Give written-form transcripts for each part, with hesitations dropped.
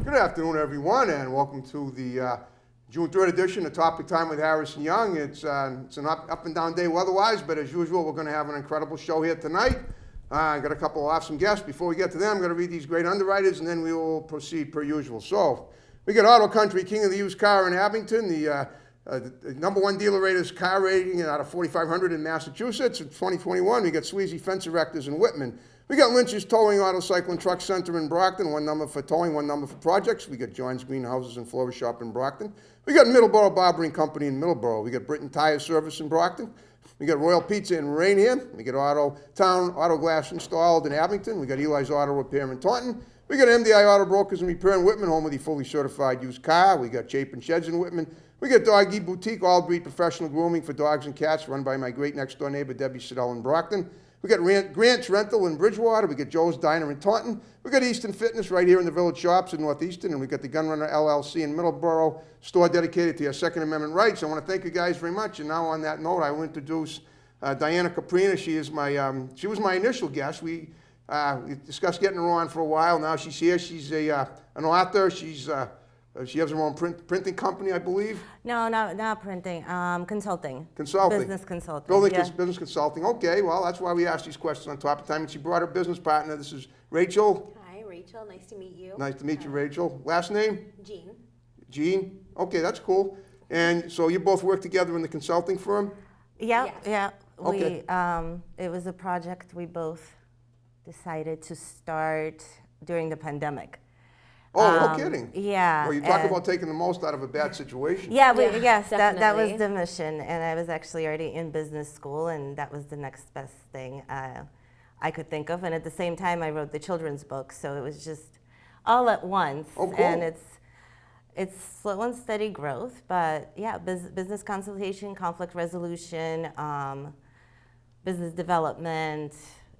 Good afternoon, everyone, and welcome to the June 3rd edition of Topic Time with Harris and Young. It's an up and down day weather-wise, but as usual, we're going to have an incredible show here tonight. I got a couple of awesome guests. Before we get to them, I'm going to read these great underwriters, and then we will proceed per usual. So, we got Auto Country, king of the used car in Abington, the number one dealer rated car rating out of 4,500 in Massachusetts. In 2021, we got Sweezy Fence Erectors in Whitman. We got Lynch's Towing, Auto Cycle, and Truck Center in Brockton, one number for towing, one number for projects. We got John's Greenhouses and Florist Shop in Brockton. We got Middleborough Barbering Company in Middleborough. We got Britain Tire Service in Brockton. We got Royal Pizza in Rainham. We got Auto Glass installed in Abington. We got Eli's Auto Repair in Taunton. We got MDI Auto Brokers and Repair in Whitman, home of the fully certified used car. We got Chapin Sheds in Whitman. We got Doggy Boutique, all breed professional grooming for dogs and cats, run by my great next door neighbor, Debbie Siddell in Brockton. We got Grant's Rental in Bridgewater. We got Joe's Diner in Taunton. We got Easton Fitness right here in the Village Shops in Northeastern. And we got the Gunrunner LLC in Middleborough, store dedicated to your Second Amendment rights. I want to thank you guys very much. And now on that note, I will introduce Diana Kouprina. She is she was my initial guest. We discussed getting her on for a while. Now she's here. She's an author. She has her own printing company, I believe. No, not printing. Consulting. Consulting. Business consulting. Business consulting. Okay, well, that's why we asked these questions on Top of Time. And she brought her business partner. This is Rachel. Hi, Rachel. Nice to meet you. Nice to meet you, Rachel. Last name? Jean. Jean. Okay, that's cool. And so you both work together in the consulting firm? Yeah, Yes. yeah. Okay. It was a project we both decided to start during the pandemic. Oh, no kidding. Yeah. Well, you talk about taking the most out of a bad situation. Yeah, Yeah, yes, that was definitely. the mission. And I was actually already in business school, and that was the next best thing I could think of. And at the same time, I wrote the children's book, so it was just all at once. Oh, cool. And it's slow and steady growth, but yeah, business consultation, conflict resolution, business development,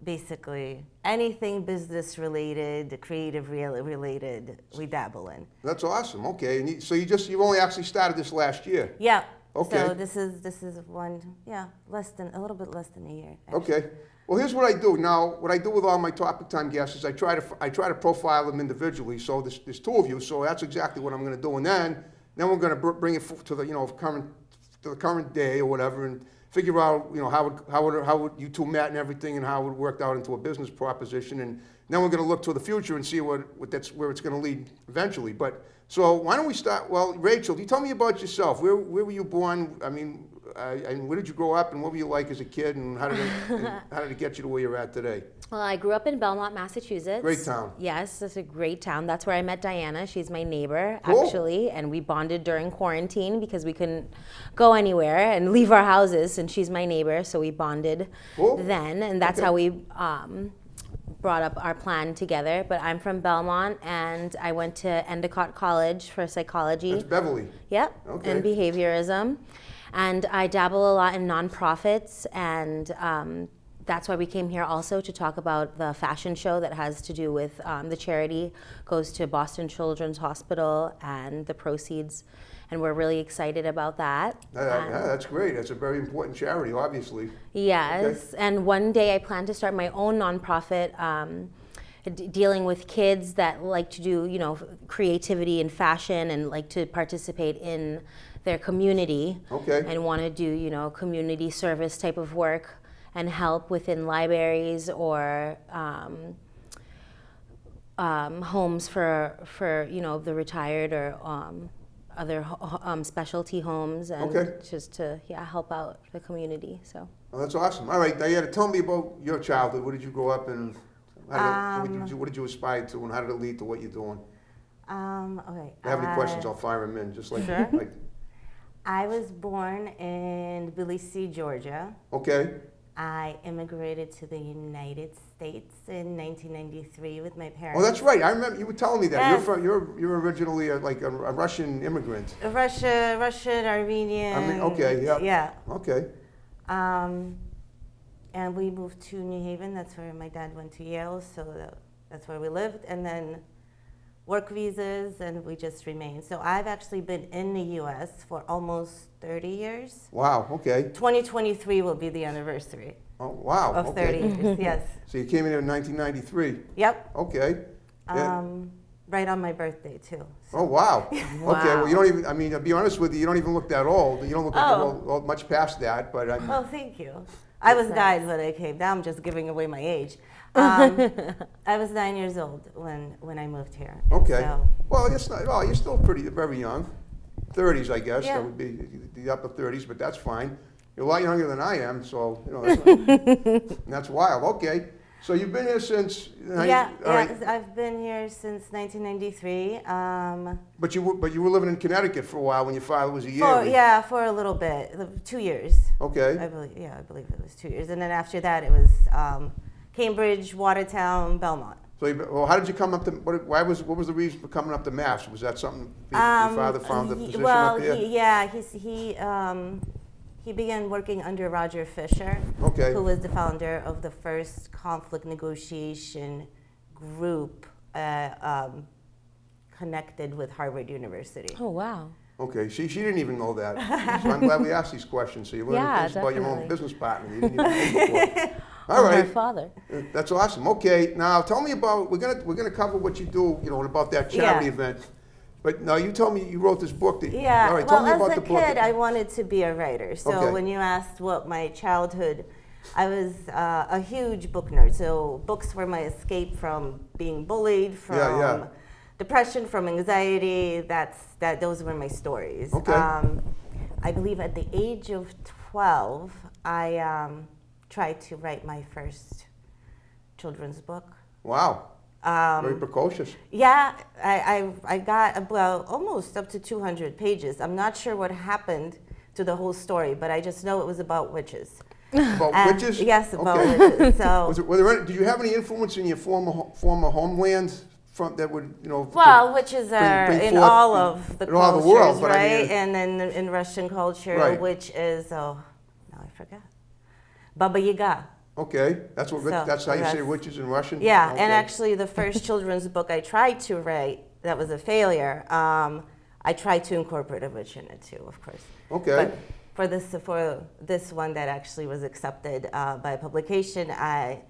basically anything business related, creative related, we dabble in. That's awesome. Okay, and so you've only actually started this last year. Yeah. Okay. So this is a little bit less than a year. Actually. Okay. Well, here's what I do. Now, what I do with all my Topic Time guests is I try to profile them individually. So there's two of you. So that's exactly what I'm going to do. And then we're going to bring it to the current day or whatever, and figure out how would you two met and everything, and how it worked out into a business proposition. And then we're going to look to the future and see where it's going to lead eventually. But so why don't we start? Well, Rachel, you tell me about yourself. Where were you born? I mean, where did you grow up, and what were you like as a kid, and how did it get you to where you're at today? Well, I grew up in Belmont, Massachusetts. Great town. Yes, it's a great town. That's where I met Diana. She's my neighbor, Cool. actually, and we bonded during quarantine because we couldn't go anywhere and leave our houses, and she's my neighbor, so we bonded Cool. then, and that's Okay. how we brought up our plan together. But I'm from Belmont, and I went to Endicott College for psychology. That's Beverly. Yep, Okay. and behaviorism. And I dabble a lot in nonprofits, and that's why we came here also to talk about the fashion show that has to do with the charity goes to Boston Children's Hospital and the proceeds, and we're really excited about that. Yeah, that's great. That's a very important charity, obviously. Yes, Okay. and one day I plan to start my own nonprofit dealing with kids that like to do, creativity and fashion and like to participate in their community. Okay. And want to do, community service type of work and help within libraries or homes for the retired or other specialty homes, and Okay. just to help out the community. So. Well, that's awesome. All right, Diana, tell me about your childhood. Where did you grow up, and what did you aspire to, and how did it lead to what you're doing? Okay. If I have any questions, I'll fire them in. Just like, Sure. like I was born in Tbilisi, Georgia. okay. I immigrated to the United States in 1993 with my parents. Oh, that's right. I remember you were telling me that. Yes. You're originally a Russian immigrant. Russian, Armenian. Okay, yeah. Yeah. Okay. And we moved to New Haven. That's where my dad went to Yale, so that's where we lived. And then work visas, and we just remained. So I've actually been in the U.S. for almost 30 years. Wow. Okay. 2023 will be the anniversary Oh, wow. of Okay. 30 years. Yes. So you came in 1993. Yep. Okay. Yeah. right on my birthday too. So. Oh, wow. Okay, well, you don't even, I mean, to be honest with you, you don't even look that old. You don't look like much past that, but I Oh, thank you. I was 9 when I came. Now I'm just giving away my age. I was 9 years old when I moved here. And okay. so- Well, it's not, oh, you're still very young. 30s, I guess. Yeah. That would be the upper 30s, but that's fine. You're a lot younger than I am, so, that's wild. Okay. So you've been here since... Yeah, all right. I've been here since 1993. But you were living in Connecticut for a while when your father was a year. For a little bit, 2 years. Okay. I believe it was 2 years, and then after that it was Cambridge, Watertown, Belmont. So, how did you come up to? What was the reason for coming up to Mass? Was that something your father found the position up here? He began working under Roger Fisher, Okay. who was the founder of the first conflict negotiation group connected with Harvard University. Oh, wow. Okay, she didn't even know that. So I'm glad we asked these questions. So you learned things about your own definitely. business partner you didn't even know before. All Her right, father. that's awesome. Okay, now tell me about we're gonna cover what you do, about that charity event. But now you told me you wrote this book. Yeah, All right, tell me well, about as a the book. kid, I wanted to be a writer. So Okay. when you asked what my childhood, I was a huge book nerd. So books were my escape from being bullied, from Yeah. depression, from anxiety. Those were my stories. Okay. I believe at the age of 12, I tried to write my first children's book. Wow. Very precocious. Yeah, I got about almost up to 200 pages. I'm not sure what happened to the whole story, but I just know it was about witches. About And- witches? Yes, about Okay. witches. So, Did you have any influence in your former homeland that would, well, witches are bring in forth all of the in all cultures, the world, but I right? mean- And then in Russian culture, Right. which is, now I forgot, Baba Yaga. Okay, that's how you say that's- witches in Russian? Yeah, Okay. and actually the first children's book I tried to write that was a failure, I tried to incorporate a witch in it too, of course. Okay. But for this one that actually was accepted by publication, I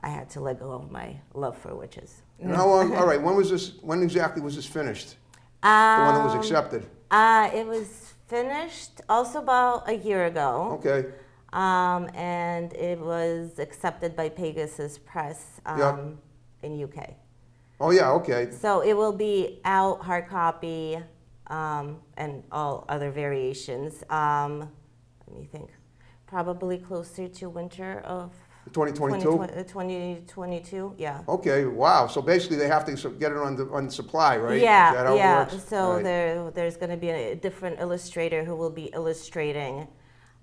had to let go of my love for witches. And how long, all right, when exactly was this finished? The one that was accepted? It was finished also about a year ago. Okay, And it was accepted by Pegasus Press Yeah. in UK. oh yeah, okay. So it will be out hard copy and all other variations. Let me think. Probably closer to winter of 2022? 2022. Yeah. Okay, wow, so basically they have to get it on supply, right? Yeah, Is that how it yeah. works? So Right. there's going to be a different illustrator who will be illustrating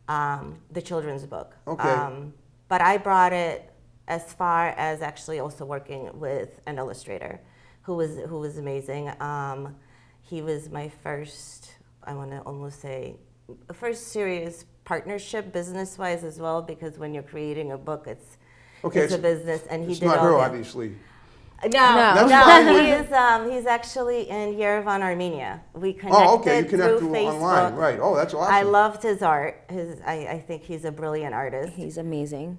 the children's book. Okay. But I brought it as far as actually also working with an illustrator who was amazing. He was my first, I want to almost say, first serious partnership business-wise as well, because when you're creating a book, it's a business, and he It's did not all her, the- obviously. No, That's fine. he's actually in Yerevan, Armenia. We connected Oh, okay, you connect through through Facebook. online, right. Oh, that's awesome. I loved his art. I think he's a brilliant artist. He's amazing.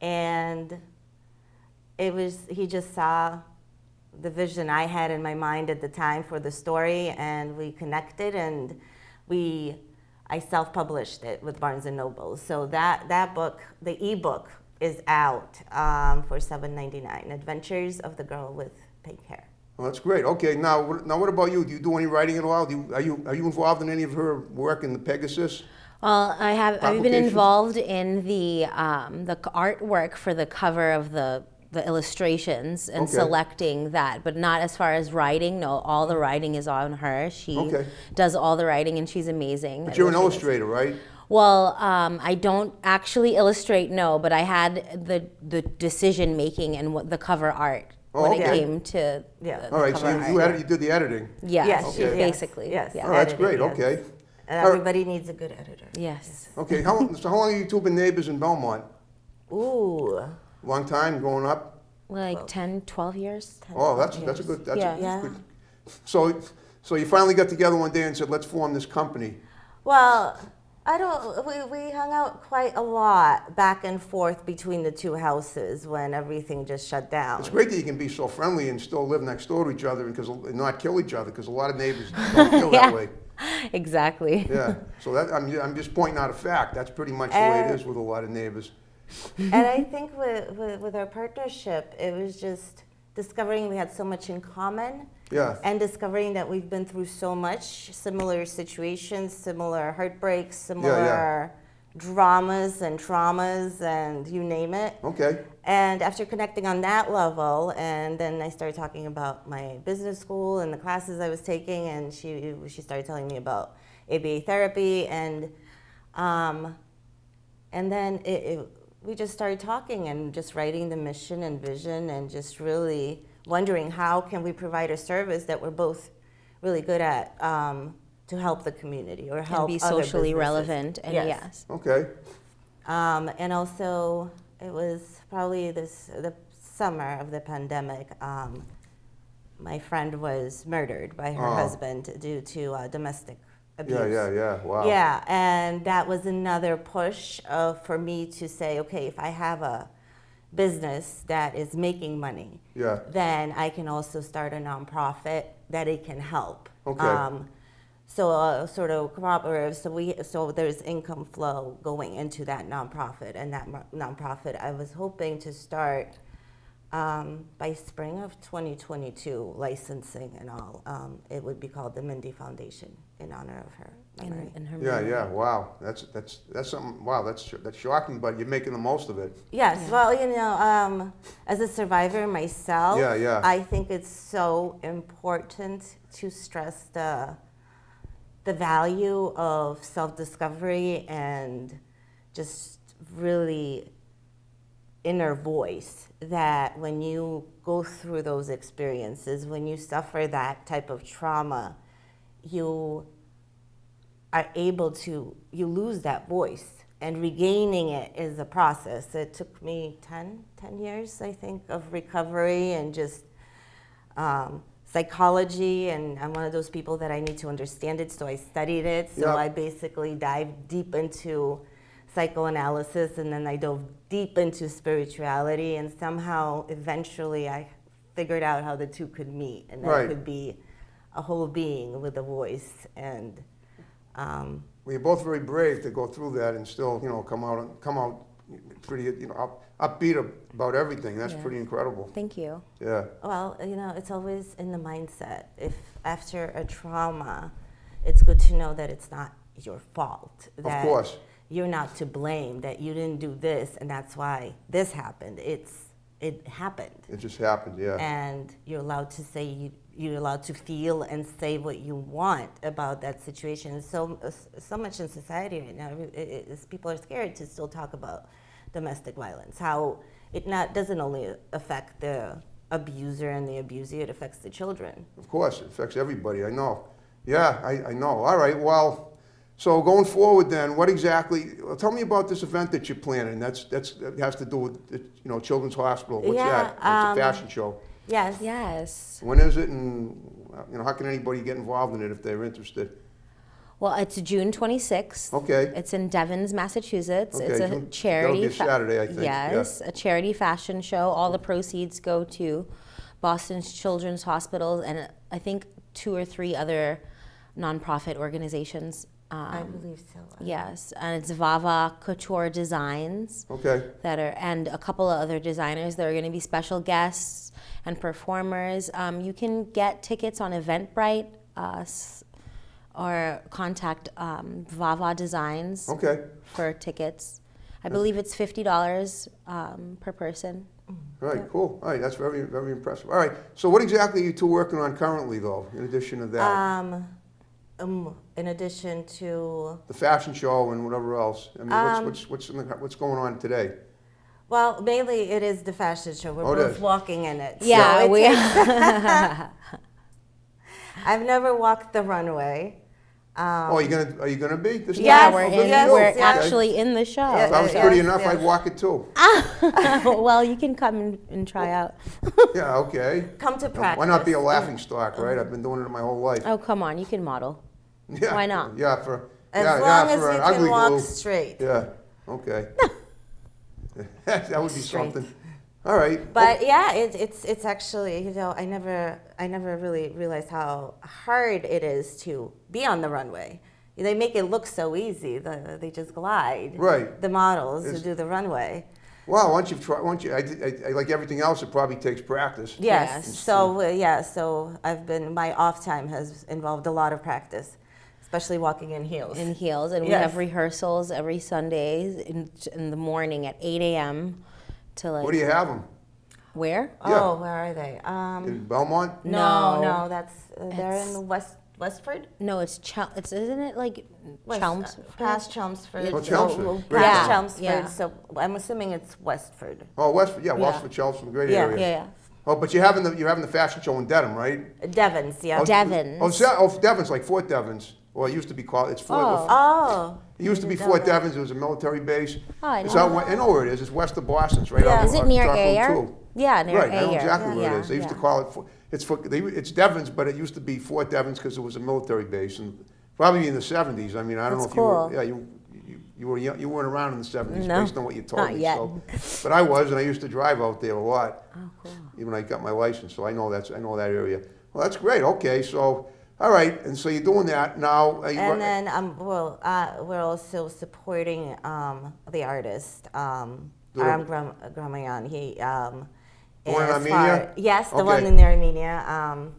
And he just saw the vision I had in my mind at the time for the story, and we connected, and I self-published it with Barnes & Noble. So that book, the ebook, is out for $7.99. Adventures of the Girl with Pink Hair. Well, that's great. Okay, now what about you? Do you do any writing at all? Are you involved in any of her work in the Pegasus? Well, I've been Publications? involved in the artwork for the cover of the illustrations and Okay. selecting that, but not as far as writing. No, all the writing is on her. She Okay. does all the writing, and she's amazing. But at you're an what she does. illustrator, right? Well, I don't actually illustrate, no, but I had the decision making and what the cover art Oh, when okay. it came to Yeah. the All right, so cover you art. you did the editing. Yeah, Yes, Okay. basically. Yes. Yeah. Oh, that's Editing, great. yes. Okay. And All right. everybody needs a good editor. Yes. Okay. How long have you two been neighbors in Belmont? Ooh. Long time growing up. Like 10, 12 years. Oh, that's a good. Yeah. Yeah. Good. So you finally got together one day and said, "Let's form this company." Well, I don't. We hung out quite a lot back and forth between the two houses when everything just shut down. It's great that you can be so friendly and still live next door to each other and not kill each other, because a lot of neighbors don't feel that way. Exactly. Yeah. So that I'm just pointing out a fact. That's pretty much the way it is with a lot of neighbors. And I think with our partnership, it was just discovering we had so much in common. Yeah. And discovering that we've been through so much, similar situations, similar heartbreaks, similar dramas and traumas, and you name it. Okay. And after connecting on that level, and then I started talking about my business school and the classes I was taking, and she started telling me about ABA therapy, and then we just started talking and just writing the mission and vision, and just really wondering how can we provide a service that we're both really good at to help the community or help And be other socially businesses. relevant. And yes. Okay. And also, it was probably the summer of the pandemic. My friend was murdered by her husband due to domestic abuse. Yeah. Wow. Yeah, and that was another push for me to say, okay, if I have a business that is making money, then I can also start a nonprofit that it can help. Okay. So sort of cooperative. So there's income flow going into that nonprofit, and that nonprofit I was hoping to start by spring of 2022, licensing and all. It would be called the Mindy Foundation in honor of her memory. In her Yeah. memory. Wow. That's something. Wow. That's shocking, but you're making the most of it. Yes. Yeah. Well, as a survivor myself, Yeah. I think it's so important to stress the value of self-discovery and just really inner voice, that when you go through those experiences, when you suffer that type of trauma, you are able to, you lose that voice, and regaining it is a process. It took me 10 years, I think, of recovery and just psychology, and I'm one of those people that I need to understand it, so I studied it. So Yep. I basically dived deep into psychoanalysis, and then I dove deep into spirituality, and somehow eventually I figured out how the two could meet, and that could be a whole being with a voice. And Well, you're both very brave to go through that and still, come out pretty, upbeat about everything. That's pretty incredible. Thank you. Yeah. well, it's always in the mindset. If after a trauma, it's good to know that it's not your fault. That Of course. you're not to blame, that you didn't do this and that's why this happened. It happened. It just happened. Yeah. And you're allowed to say, you're allowed to feel and say what you want about that situation. So much in society right now, people are scared to still talk about domestic violence. How it doesn't only affect the abuser and the abusee, it affects the children. Of course, it affects everybody. I know. Yeah, I know. All right. Well, so going forward, then, what exactly? Tell me about this event that you're planning. That has to do with Children's Hospital. What's that? It's a fashion show. Yes. Yes. When is it, and how can anybody get involved in it if they're interested? Well, it's June 26th. Okay. It's in Devon, Massachusetts. Okay, It's a June- charity. that'll be a Saturday, I think, Yes, a charity fashion show. All the proceeds go to Boston's Children's Hospitals and I think 2 or 3 other nonprofit organizations. I believe so. Yes, and it's Vava Couture Designs Okay. and a couple of other designers that are going to be special guests and performers. You can get tickets on Eventbrite or contact Vava Designs Okay. for tickets. I believe it's $50 per person. All right. Cool. All right. That's very, very impressive. All right. So, what exactly are you two working on currently, though? In addition to that, In addition to, the fashion show and whatever else. I mean, what's going on today? well, mainly it is the fashion show. We're Oh, it both is. walking in it. Yeah, So it we. I've never walked the runway. Are you gonna be this time? Yeah, Yes, we're yes, we're yes. actually in the show. If I was Yes, pretty enough, yes. I'd walk it too. Well, you can come and try out. Yeah. Okay. Come to practice. Why not be a laughing stock, right? I've been doing it my whole life. Oh, come on, you can model. Yeah. Why not? Yeah. As Yeah, long yeah, as for you an can ugly walk glue. straight. Yeah, okay. That would be Straight. something. All right. But yeah, it's actually, I never really realized how hard it is to be on the runway. They make it look so easy. They just glide. Right. The models who It's- do the runway. Well, once you've tried, I like everything else, it probably takes practice. Yes. Yes. So my off time has involved a lot of practice, especially walking in heels. In heels, and we Yes. have rehearsals every Sunday in the morning at 8 a.m. to like. Where do you have them? Where? Yeah. Oh, where are they? In Belmont? No, that's they're It's- in Westford. No, isn't it like Chelmsford? Past Chelmsford. Oh, Chelmsford. So, Great past area. Chelmsford. Yeah. So I'm assuming it's Westford. Oh, Westford, yeah, Westford, Chelsea, great Yeah. area. Yeah. Oh, but you're having the fashion show in Dedham, right? Devon's, yeah. Oh, Devon's. Devon's, like Fort Devon's. Well, it used to be called, it's Fort, Oh. it used to be Devon. Fort Devon's, it was a military base. Oh, I It's know. out, I know where it is, it's west of Boston, it's right Yeah. on Is it near Route Ayer? 2. Yeah, near Right, I know Ayer. exactly where it Yeah, is. They used to yeah. call it, it's Devon's, but it used to be Fort Devon's because it was a military base, and probably in the 70s. I mean, I don't know That's if you were, cool. yeah, you were young, you weren't around in the 70s No, based on what you told not me. yet. So, but I was, and I used to drive out there a lot. Oh, cool. Even when I got my license, so I know that area. Well, that's great. Okay, so all right, and so you're doing that now. Are you, And then we're also supporting the artist The- Aram Gramayan. He The one in as Armenia? yes, the Okay. one in Armenia.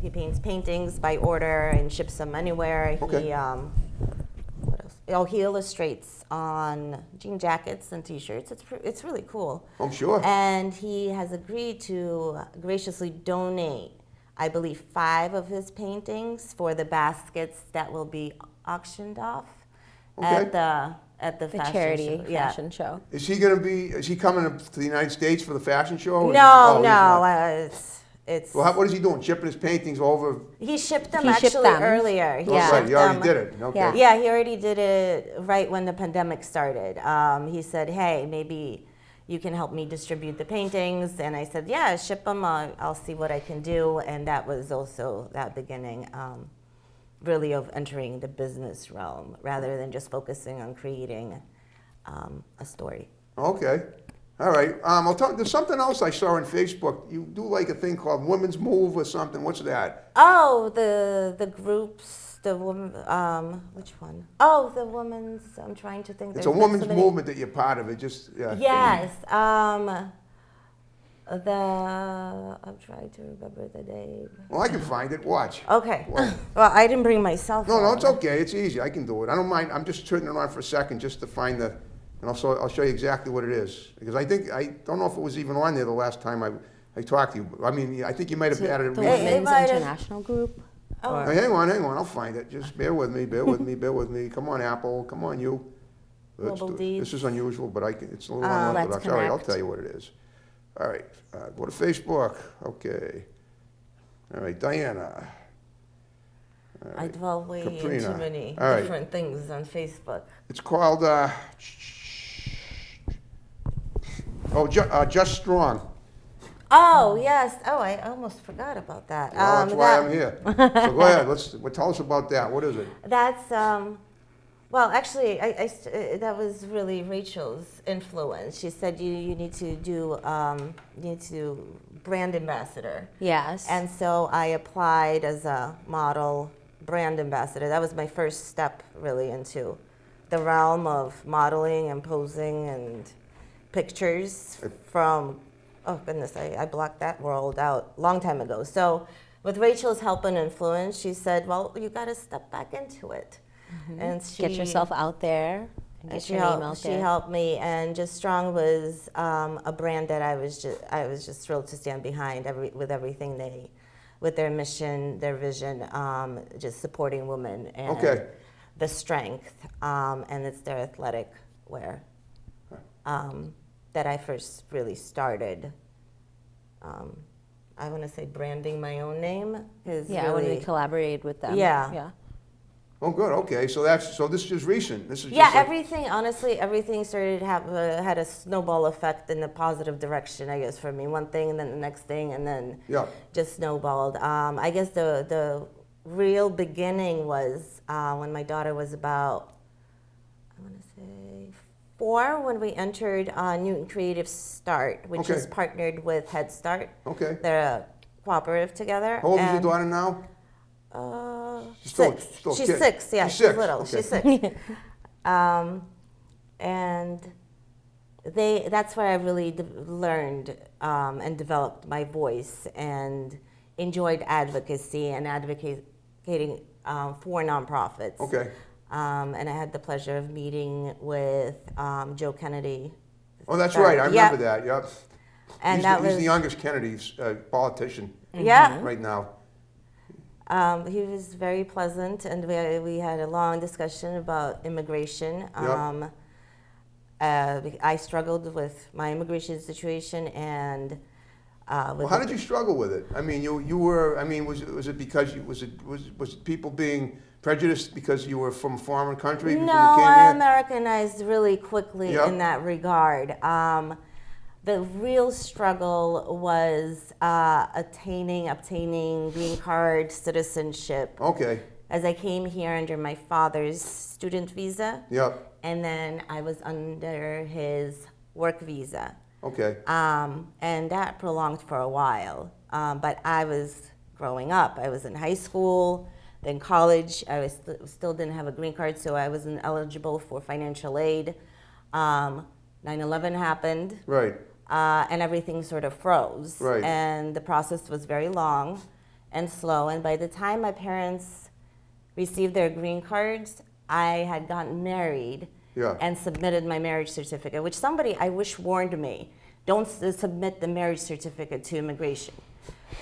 He paints paintings by order and ships them anywhere. Okay. He what else? Oh, he illustrates on jean jackets and T-shirts. It's really cool. I'm sure. And he has agreed to graciously donate, I believe, 5 of his paintings for the baskets that will be auctioned off Okay. at the The fashion charity show. Yeah. fashion show. Is he coming to the United States for the fashion show? or is No, he's no, not? it's. Well, what is he doing? Shipping his paintings over? He shipped them He shipped actually them. earlier. He Oh, right, shipped he already them- did it. Okay. Yeah. Yeah, he already did it right when the pandemic started. He said, "Hey, maybe you can help me distribute the paintings," and I said, "Yeah, ship them. I'll see what I can do." And that was also that beginning, really, of entering the business realm rather than just focusing on creating a story. Okay. All right. There's something else I saw on Facebook. You do like a thing called Women's Move or something. What's that? Oh, the groups, the woman. Which one? Oh, the women's. I'm trying to think. It's There's a been women's so many- movement that you're part of. It just yeah. Yes. I'm trying to remember the name. Well, I can find it. Watch. Okay. Well, Well, I didn't bring my cell phone. no, it's okay. It's easy. I can do it. I don't mind. I'm just turning it on for a second just to find the, and I'll show you exactly what it is because I don't know if it was even on there the last time I talked to you. I mean, I think you might have added it The recently. Women's might have- International Group. Oh. Or- Hang on. I'll find it. Just bear with me. Bear with me. Come on, Apple. Come on, you. Let's Global do it. Deeds. This is unusual, but it's a little Let's unorthodox. All right, I'll Connect. tell you what it is. All right, go to Facebook. Okay. All right, Diana. All I right. dwell way in too Kouprina. many All right. different things on Facebook. It's called Just Strong. Oh, yes. Oh, I almost forgot about that. Well, that's why I'm here. So go ahead. Tell us about that. What is it? That's well, actually, that was really Rachel's influence. She said you need to do brand ambassador, Yes. and so I applied as a model brand ambassador. That was my first step really into the realm of modeling and posing and pictures from. Oh goodness, I blocked that world out a long time ago. So with Rachel's help and influence, she said, well, you got to step back into it. And she, Get yourself out there and get your name out she there. helped me, and Just Strong was a brand that I was just thrilled to stand behind with everything with their mission, their vision, just supporting women and Okay. the strength, and it's their athletic wear that I first really started. I want to say branding my own name is Yeah, when really, we collaborated with them. Yeah. Yeah. Oh, good. Okay, so this is just recent. This is yeah, just like, everything started had a snowball effect in a positive direction, I guess, for me. One thing and then the next thing, and then yeah. just snowballed. I guess the real beginning was when my daughter was about, I want to say 4, when we entered Newton Creative Start, which is partnered with Head Start. Okay. They're a cooperative together. How old is your daughter now? She's still 6. a She's kid. 6, yeah, She's she's 6, little. okay. She's 6. And that's where I really learned and developed my voice and enjoyed advocacy and advocating for nonprofits. Okay. And I had the pleasure of meeting with Joe Kennedy. Oh, that's right. I remember that. Yep. And He's the youngest Kennedy's politician right now. He was very pleasant, and we had a long discussion about immigration. I struggled with my immigration situation, and Well, how did you struggle with it? I mean, you were. I mean, was it because was it people being prejudiced because you were from a foreign country? No, before you came I here? Americanized really quickly in that regard. The real struggle was obtaining green card citizenship. Okay. As I came here under my father's student visa. Yep. And then I was under his work visa. Okay. And that prolonged for a while. But I was growing up. I was in high school, then college. I was still didn't have a green card, so I wasn't eligible for financial aid. 9/11 happened. Right. And everything sort of froze. Right. And the process was very long and slow. And by the time my parents received their green cards, I had gotten married and submitted my marriage certificate, which somebody I wish warned me, don't submit the marriage certificate to immigration.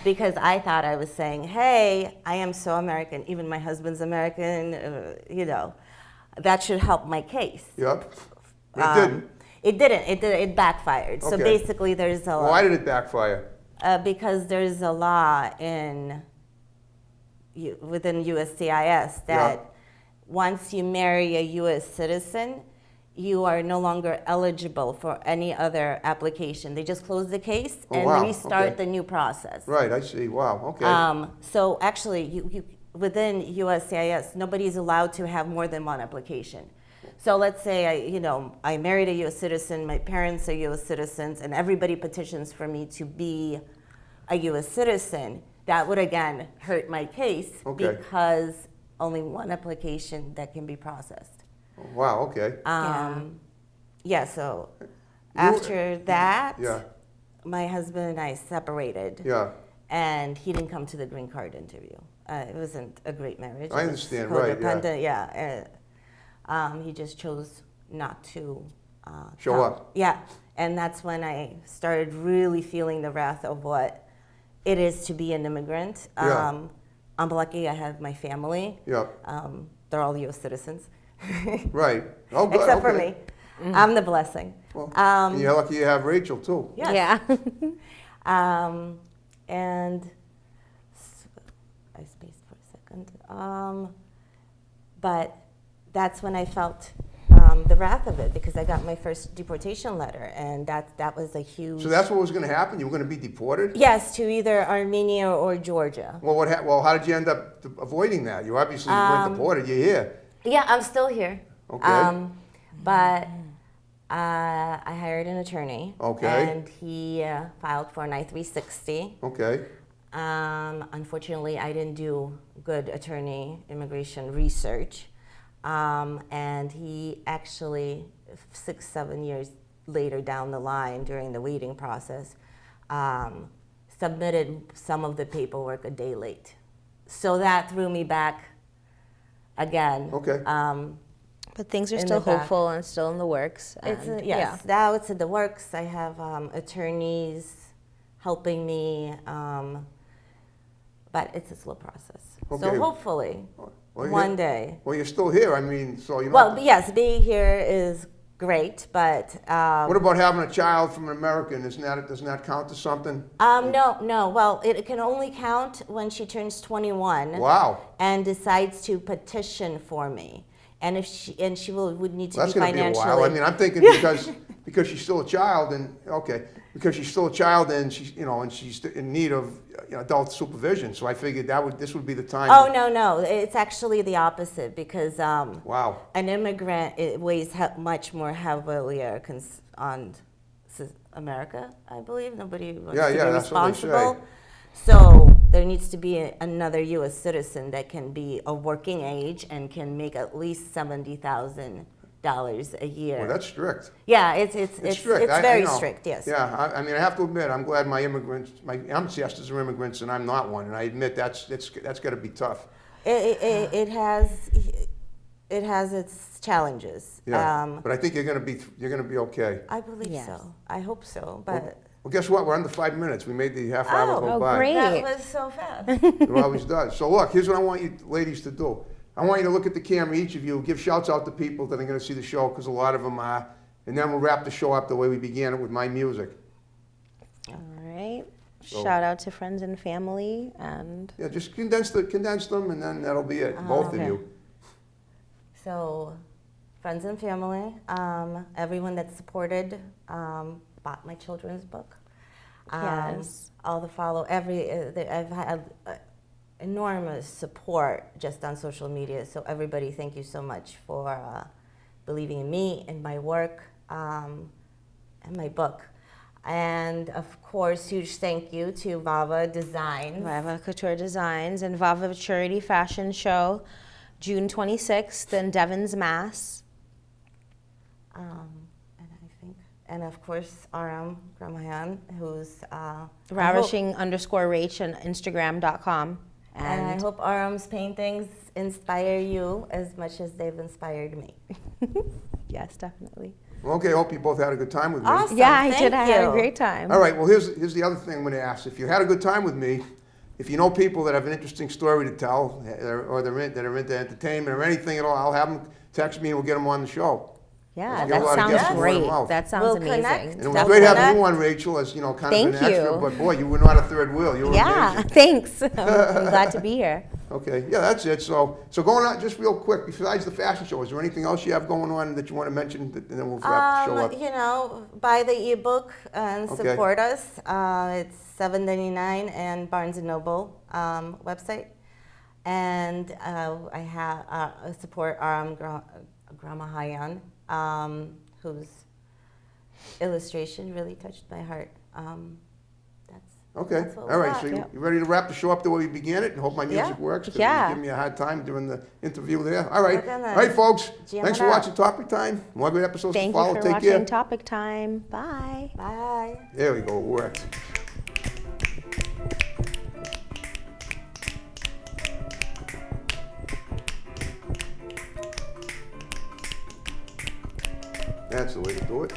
Because I thought I was saying, hey, I am so American, even my husband's American, that should help my case. Yep. It didn't. It didn't. It backfired. So Okay. basically, there's a Why did it backfire? because there's a law within USCIS that once you marry a U.S. citizen, you are no longer eligible for any other application. They just close the case and restart the new process. Right. I see. Wow. Okay. So actually, you within USCIS, nobody's allowed to have more than one application. So let's say I married a U.S. citizen, my parents are U.S. citizens, and everybody petitions for me to be a U.S. citizen. That would again hurt my case because only one application that can be processed. Wow. Okay. So after that, my husband and I separated. Yeah. And he didn't come to the green card interview. It wasn't a great marriage. I understand. Right. Yeah. He just chose not to show come. up. Yeah, and that's when I started really feeling the wrath of what it is to be an immigrant. I'm lucky I have my family. Yeah. They're all U.S. citizens. Right. Oh, good. Except for me. I'm the blessing. Well, and you're lucky you have Rachel too. Yes. Yeah. And I spaced for a second. But that's when I felt the wrath of it, because I got my first deportation letter, and that was a huge. So that's what was going to happen? You were going to be deported? Yes, to either Armenia or Georgia. Well, well, how did you end up avoiding that? You obviously weren't deported. You're here. Yeah, I'm still here. Okay. But I hired an attorney. Okay. And he filed for an I-360. Okay. Unfortunately, I didn't do good immigration research. And he actually, 6-7 years later down the line during the waiting process, submitted some of the paperwork a day late. So that threw me back again. Okay. But things are still hopeful and still in the works. Now it's in the works. I have attorneys helping me, but it's a slow process. Okay. So hopefully, one day. Well, you're still here. I mean, so you. Well, yes, being here is great, but. What about having a child from an American? Doesn't that count as something? No. Well, it can only count when she turns 21. Wow. And decides to petition for me. And if she would need to Well, that's be going to be a financially. while. I mean, I'm thinking because she's still a child, and okay. because she's still a child and she's in need of adult supervision. So I figured this would be the time. Oh, no, it's actually the opposite because Wow. an immigrant, it weighs much more heavily on America, I believe. Nobody wants to be that's what they say. responsible. So there needs to be another U.S. citizen that can be of working age and can make at least $70,000 a year. Well, that's strict. Yeah, it's strict. I very know. strict. Yes. Yeah, I mean, I have to admit, I'm glad my ancestors are immigrants and I'm not one, and I admit that's got to be tough. It has its challenges. Yeah, but I think you're gonna be okay. I believe Yes. so. I hope so. But Well, guess what? We're under 5 minutes. We made the half hour go oh, by. great. that was so fast. It always does. So look, here's what I want you ladies to do. I want you to look at the camera, each of you, give shouts out to people that are going to see the show, because a lot of them are, and then we'll wrap the show up the way we began it with my music. All right. So- Shout out to friends and family and Yeah, just condense them, and then that'll be it, both of okay. you. So, friends and family, everyone that supported, bought my children's book. Yes. All the I've had enormous support just on social media. So everybody, thank you so much for believing in me and my work and my book. And of course, huge thank you to Vava Designs. Vava Couture Designs and Vava Charity Fashion Show, June 26th in Devon's, Mass. And of course, Aram Gramayan, who's Ravishing_Rach on Instagram.com. and I hope Aram's paintings inspire you as much as they've inspired me. Yes, definitely. Well, okay, I hope you both had a good time with me. Awesome. Yeah, I thank did. I had a you. great time. All right, well, here's the other thing I'm going to ask. If you had a good time with me, if you know people that have an interesting story to tell, or that are into entertainment or anything at all, I'll have them text me and we'll get them on the show. Yeah, Let's get a that lot of sounds guests from word of great. mouth. That sounds We'll amazing. connect. And it was That's great having correct. you on, Rachel, as kind of Thank an extra, you. but boy, you were not a third wheel. You were Yeah, amazing. thanks. I'm glad to be here. Okay, yeah, that's it. So going on, just real quick, besides the fashion show, is there anything else you have going on that you want to mention, and then we'll wrap the show up? Buy the ebook and Okay. support us. It's $7.99 and Barnes & Noble website. And I support Aram Gramayan, whose illustration really touched my heart. Okay, That's what all we right, got. so you Yep. ready to wrap the show up the way we began it, and hope my music Yeah. works? 'Cause Yeah. you giving me a hard time during the interview there. All right, We're gonna all right, folks, jam thanks it for out. watching Topic Time. More great episodes Thank to follow. you for Take watching care. Topic Time. Bye. Bye. There we go, it worked. That's the way to do it.